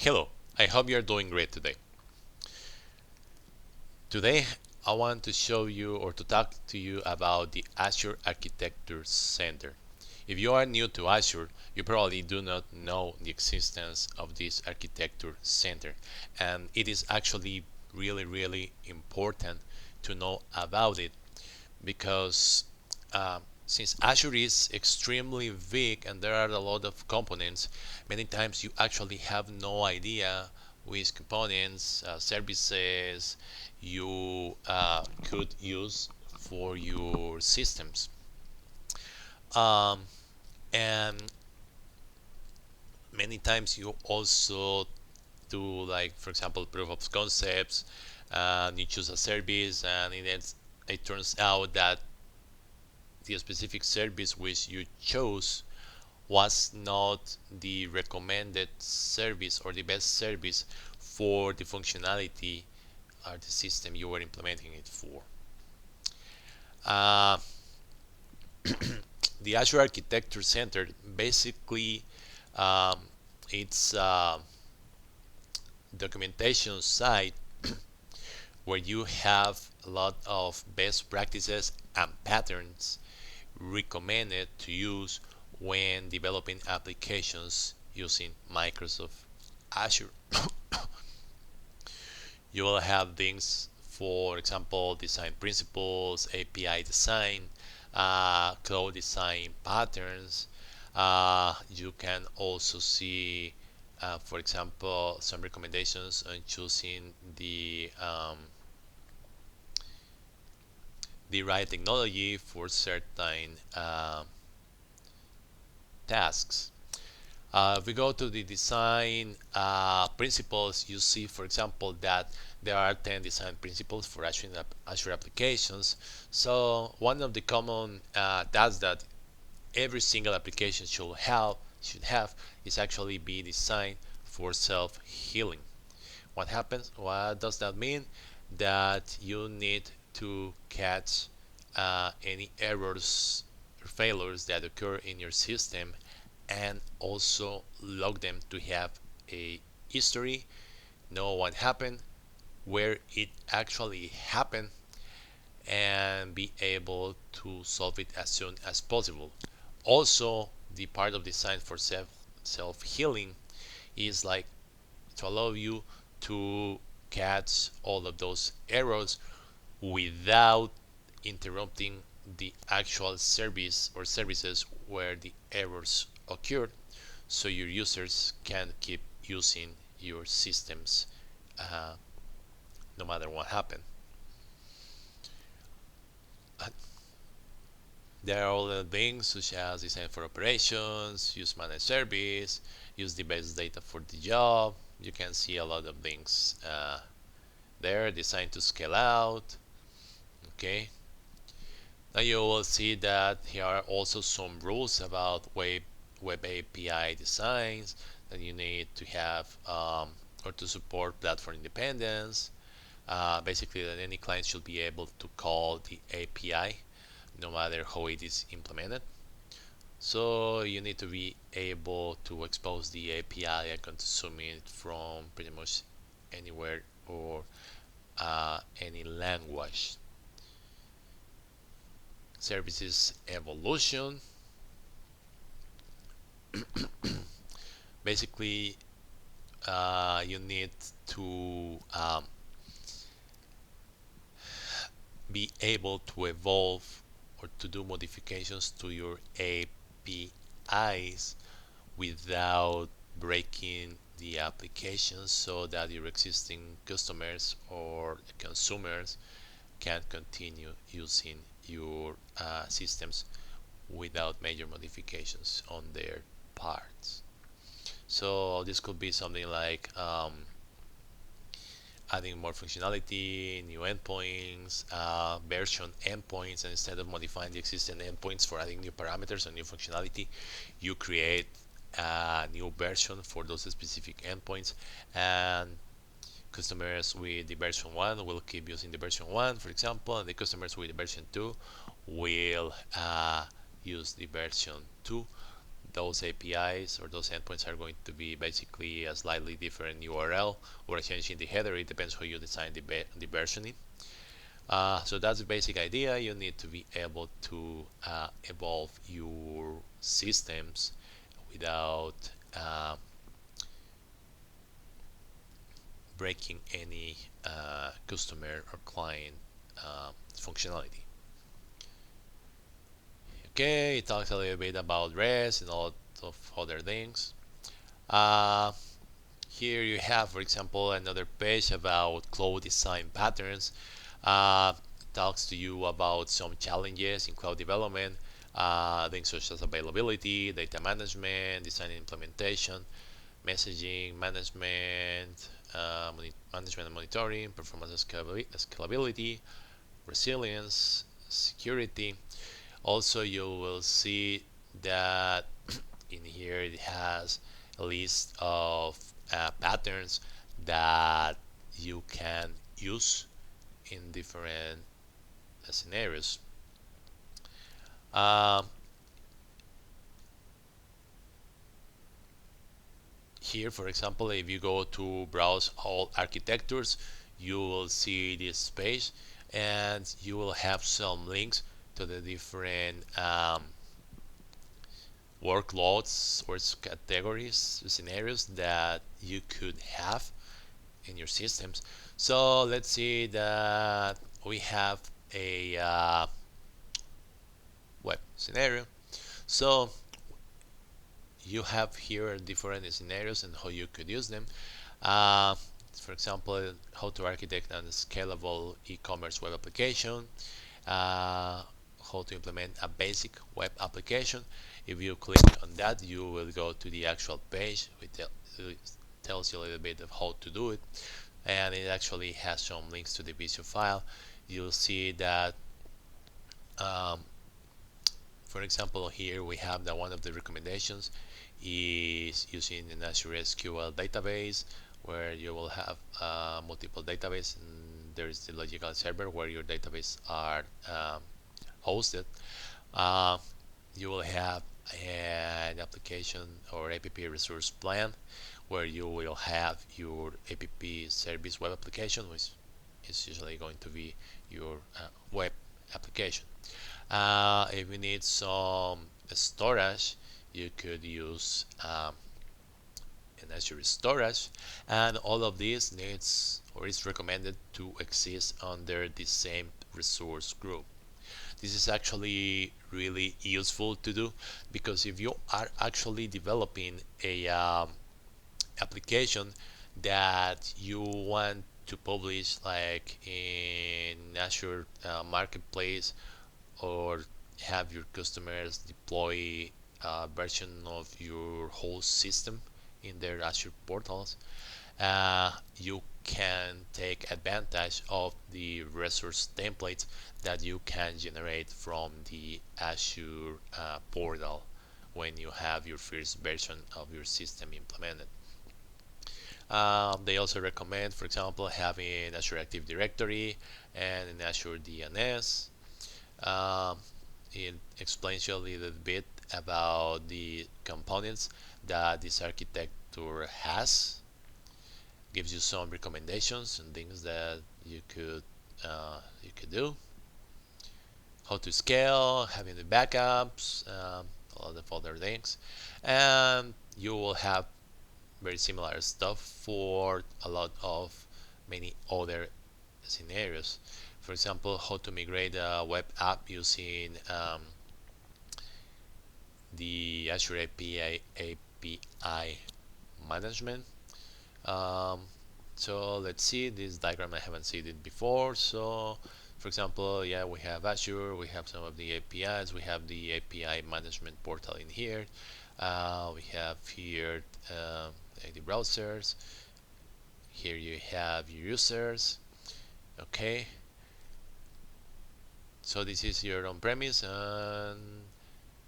Hello, I hope you're doing great today. Today, I want to show you or to talk to you about the Azure Architecture Center. If you are new to Azure, you probably do not know the existence of this Architecture Center, and it is actually really important to know about it because since Azure is extremely big and there are a lot of components, many times you actually have no idea which components, services you could use for your systems. Um, and many times you also do, like, for example, proof of concepts, and you choose a service, and it turns out that the specific service which you chose was not the recommended service or the best service for the functionality or the system you were implementing it for. Uh, the Azure Architecture Center basically um, it's a documentation site where you have a lot of best practices and patterns recommended to use when developing applications using Microsoft Azure. You will have things, for example, design principles, API design, code design patterns. You can also see, for example, some recommendations on choosing the right technology for certain tasks. If we go to the design principles, you see, for example, that there are 10 design principles for Azure applications. So one of the common tasks that every single application should have is actually be designed for self-healing. What happens? What does that mean? That you need to catch any errors or failures that occur in your system and also log them to have a history, know what happened, where it actually happened, and be able to solve it as soon as possible. Also, the part of design for self-healing is like to allow you to catch all of those errors without interrupting the actual service or services where the errors occurred, so your users can keep using your systems uh, no matter what happened. There are other things such as design for operations, use managed service, use the best data for the job. You can see a lot of things there. Designed to scale out. Okay. Now you will see that here are also some rules about web API designs that you need to have or to support platform independence. Basically, that any client should be able to call the API no matter how it is implemented. So you need to be able to expose the API and consume it from pretty much anywhere or any language. Services evolution. Basically, you need to be able to evolve or to do modifications to your APIs without breaking the application, so that your existing customers or consumers can continue using your systems without major modifications on their parts. So this could be something like adding more functionality, new endpoints, version endpoints, and instead of modifying the existing endpoints for adding new parameters or new functionality, you create a new version for those specific endpoints, and customers with the version 1 will keep using the version 1, for example, and the customers with the version 2 will use the version 2. those APIs or those endpoints are going to be basically a slightly different URL or changing the header. It depends how you design the versioning. So that's the basic idea. You need to be able to evolve your systems without breaking any customer or client functionality. Okay, it talks a little bit about REST and a lot of other things. Here you have, for example, another page about cloud design patterns. Talks to you about some challenges in cloud development, things such as availability, data management, design and implementation, messaging management, management and monitoring, performance scalability, resilience, security. Also, you will see that in here it has a list of patterns that you can use in different scenarios. Here, for example, if you go to browse all architectures, you will see this page and you will have some links to the different workloads or categories, scenarios that you could have in your systems. So let's see that we have a web scenario. So you have here different scenarios and how you could use them. For example, how to architect a scalable e-commerce web application, how to implement a basic web application. If you click on that, you will go to the actual page, which tells you a little bit of how to do it, and it actually has some links to the visual file. You'll see that for example, here we have that one of the recommendations is using an Azure SQL database, where you will have multiple databases, and there is the logical server where your database are hosted. You will have an application or app resource plan, where you will have your app service web application, which is usually going to be your web application. If you need some storage, you could use an Azure storage, and all of this needs or is recommended to exist under the same resource group. This is actually really useful to do, because if you are actually developing a application that you want to publish like in Azure Marketplace, or have your customers deploy a version of your whole system in their Azure portals, you can take advantage of the resource templates that you can generate from the Azure portal when you have your first version of your system implemented. They also recommend, for example, having Azure Active Directory and an Azure DNS. It explains you a little bit about the components that this architecture has, gives you some recommendations and things that you could do, how to scale, having the backups, a lot of other things, and you will have very similar stuff for a lot of many other scenarios. For example, how to migrate a web app using the Azure API management. So let's see this diagram. I haven't seen it before. So for example, yeah, we have Azure, we have some of the APIs, we have the API management portal in here. We have here the browsers. Here you have your users. Okay. So this is your on-premise, and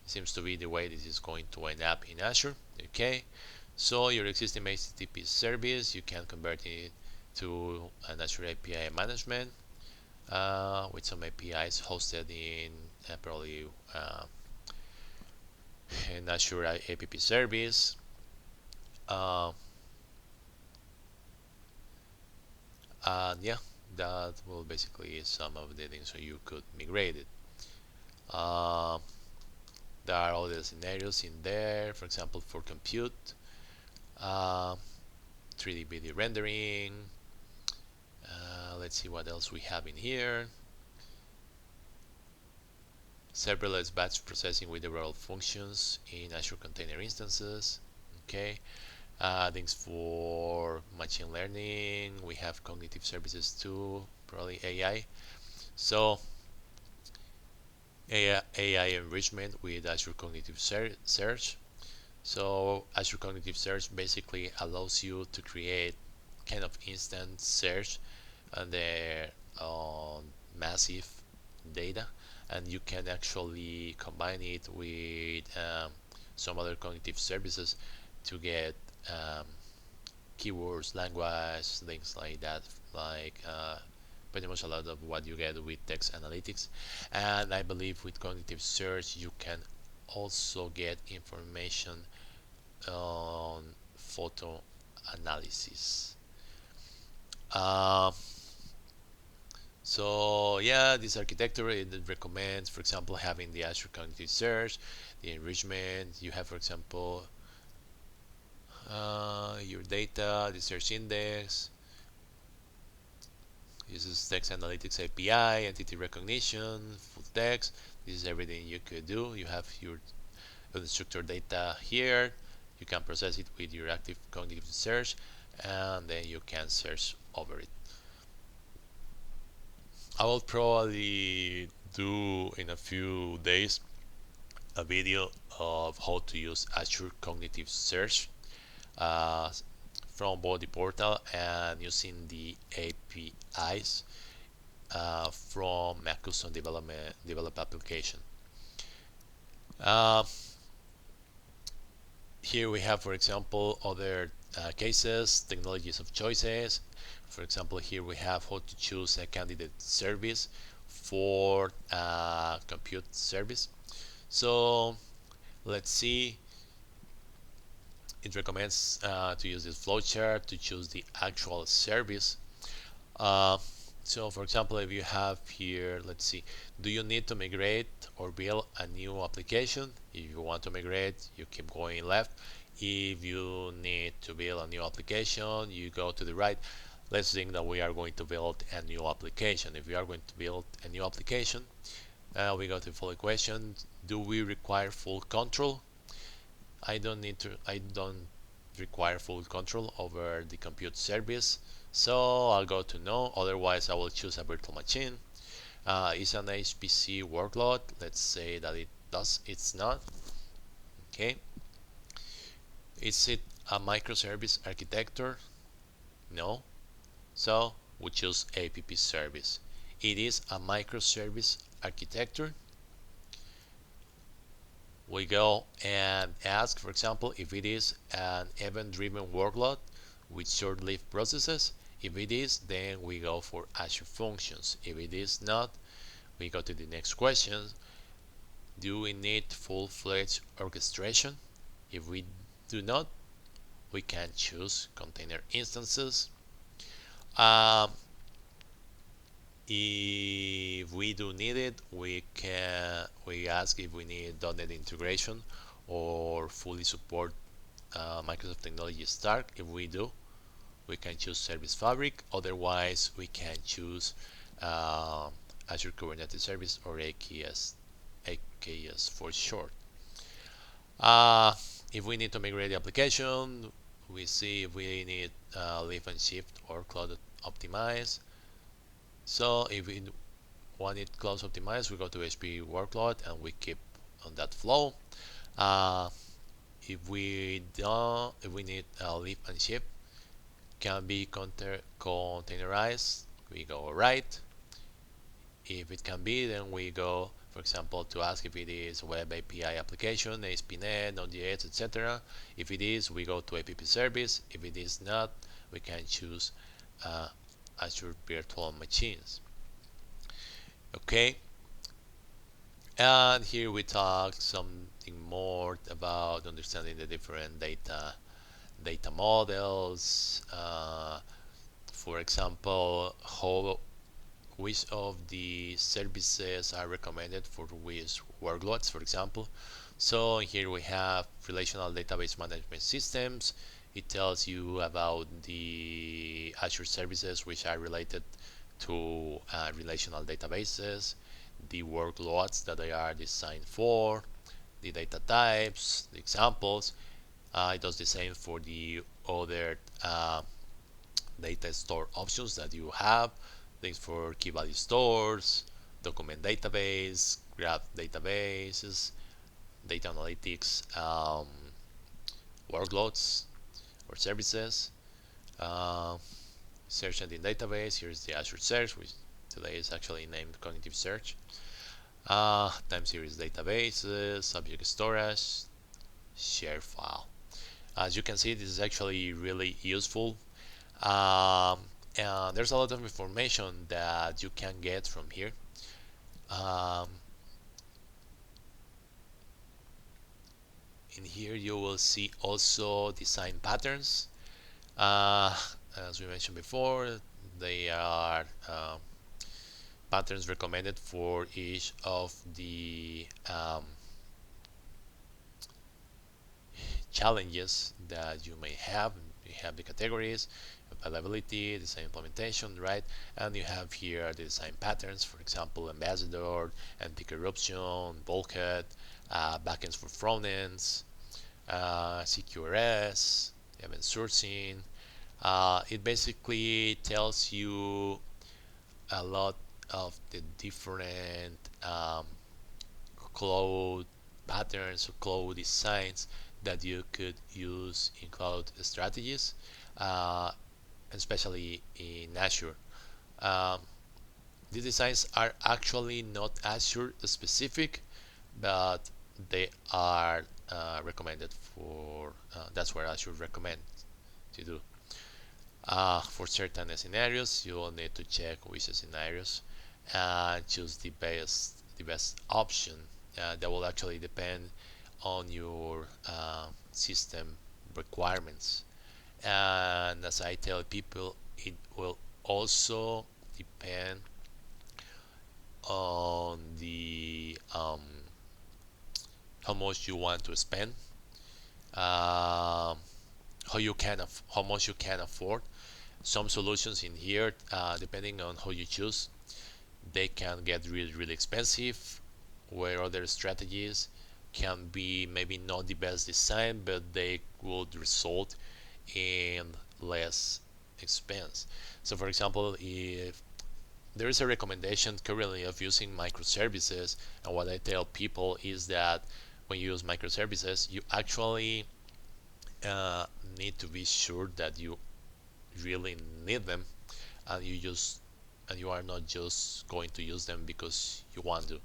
it seems to be the way this is going to end up in Azure. Okay. So your existing HTTP service, you can convert it to an Azure API management with some APIs hosted in probably and Azure App Service. Uh, and yeah, that will basically some of the things so you could migrate it. Uh, there are other scenarios in there, for example, for compute, uh, 3D video rendering. Let's see what else we have in here. Serverless batch processing with the role functions in Azure Container Instances. Okay, things for machine learning. We have cognitive services too, probably AI. So AI enrichment with Azure Cognitive Search. So Azure Cognitive Search basically allows you to create kind of instant search on the massive data, and you can actually combine it with some other cognitive services to get keywords, language, things like that, like pretty much a lot of what you get with text analytics. And I believe with cognitive search you can also get information on photo analysis. Uh, so yeah, this architecture it recommends, for example, having the Azure Cognitive Search, the enrichment. You have, for example, your data, the search index, uses text analytics API, entity recognition, full text. This is everything you could do. You have your unstructured data here. You can process it with your active cognitive search, and then you can search over it. I will probably do in a few days a video of how to use Azure Cognitive Search uh, from both the portal and using the APIs from Microsoft develop application. Uh, Here we have, for example, other cases, technologies of choices. For example, here we have how to choose a candidate service for compute service. So let's see. It recommends to use this flowchart to choose the actual service. Uh, so for example, if you have here, let's see, do you need to migrate or build a new application? If you want to migrate, you keep going left. If you need to build a new application, you go to the right. Let's think that we are going to build a new application. If we are going to build a new application, we go to the following question: do we require full control? I don't require full control over the compute service, so I'll go to no. Otherwise, I will choose a virtual machine. Is an HPC workload? Let's say that it's not. Okay. Is it a microservice architecture? No. So we choose app service. It is a microservice architecture. We go and ask, for example, if it is an event-driven workload with short-lived processes. If it is, then we go for Azure Functions. If it is not, we go to the next question. Do we need full-fledged orchestration? If we do not, we can choose container instances. If we do need it, we ask if we need .NET integration or fully support Microsoft Technology Stack. If we do, we can choose Service Fabric. Otherwise, we can choose Azure Kubernetes Service or AKS for short. If we need to migrate the application, we see if we need lift and shift or cloud optimize. So if we want it cloud optimized, we go to HP workload and we keep on that flow. If we need lift and shift, can be containerized, we go right. If it can be, then we go, for example, to ask if it is web API application, ASP.NET, Node.js, etc. If it is, we go to app service. If it is not, we can choose Azure virtual machines. Okay, And here we talk something more about understanding the different data models. For example, which of the services are recommended for which workloads, for example. So here we have relational database management systems. It tells you about the Azure services which are related to relational databases, the workloads that they are designed for, the data types, the examples. It does the same for the other data store options that you have, things for key value stores, document database, graph databases, data analytics workloads or services, uh, search engine database. Here's the Azure Search, which today is actually named Cognitive Search. Time series databases, object storage, share file. As you can see, this is actually really useful. Um, and there's a lot of information that you can get from here. Um, in here you will see also design patterns. Uh, as we mentioned before, they are patterns recommended for each of the challenges that you may have. You have the categories, availability, design implementation, right? And you have here the design patterns, for example, ambassador, anti-corruption, bulkhead, backends for front ends, CQRS, event sourcing. It basically tells you a lot of the different cloud patterns or cloud designs that you could use in cloud strategies, uh, especially in Azure. Um, these designs are actually not Azure specific, but they are recommended for, that's where Azure recommends to do. For certain scenarios, you will need to check which scenarios and choose the best option. That will actually depend on your system requirements. And as I tell people, it will also depend on the how much you want to spend, um, how much you can afford. Some solutions in here, depending on how you choose, they can get really really expensive, where other strategies can be maybe not the best design, but they would result in less expense. So for example, if there is a recommendation currently of using microservices, and what I tell people is that when you use microservices, you actually uh, need to be sure that you really need them, and you are not just going to use them because you want to.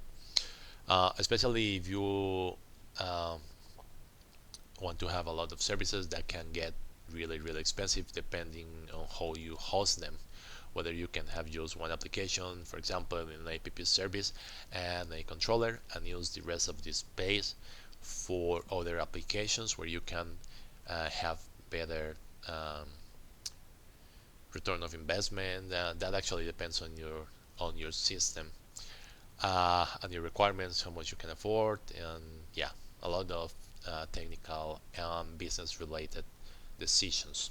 Especially if you um, want to have a lot of services that can get really really expensive depending on how you host them, whether you can have just one application, for example an app service and a controller, and use the rest of the space for other applications where you can have better return of investment. That actually depends on your system and your requirements, how much you can afford, and yeah, a lot of technical and business related decisions.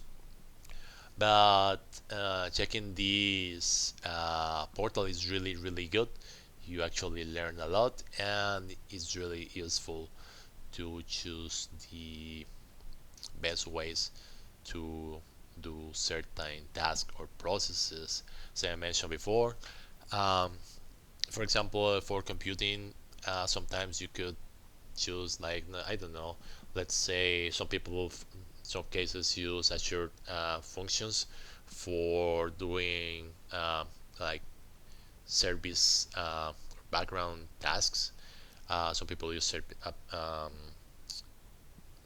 But checking this portal is really really good. You actually learn a lot, and it's really useful to choose the best ways to do certain tasks or processes. As I mentioned before, um, for example, for computing, sometimes you could choose, like, I don't know, let's say some people, some cases use Azure functions for doing like service background tasks. Some people use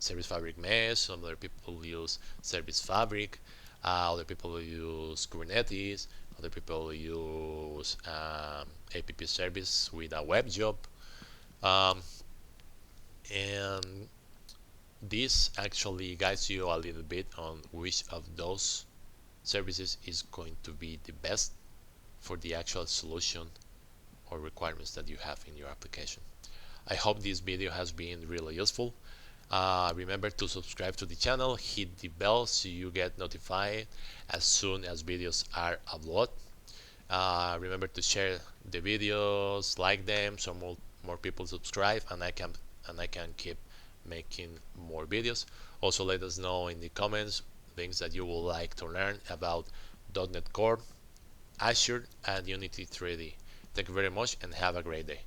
Service Fabric Mesh, some other people use Service Fabric, other people use Kubernetes, other people use App Service with a web job. Um, and this actually guides you a little bit on which of those services is going to be the best for the actual solution or requirements that you have in your application. I hope this video has been really useful. Remember to subscribe to the channel, hit the bell so you get notified as soon as videos are uploaded. Remember to share the videos, like them, so more people subscribe, and I can keep making more videos. Also, let us know in the comments things that you would like to learn about .NET Core, Azure, and Unity 3D. Thank you very much and have a great day.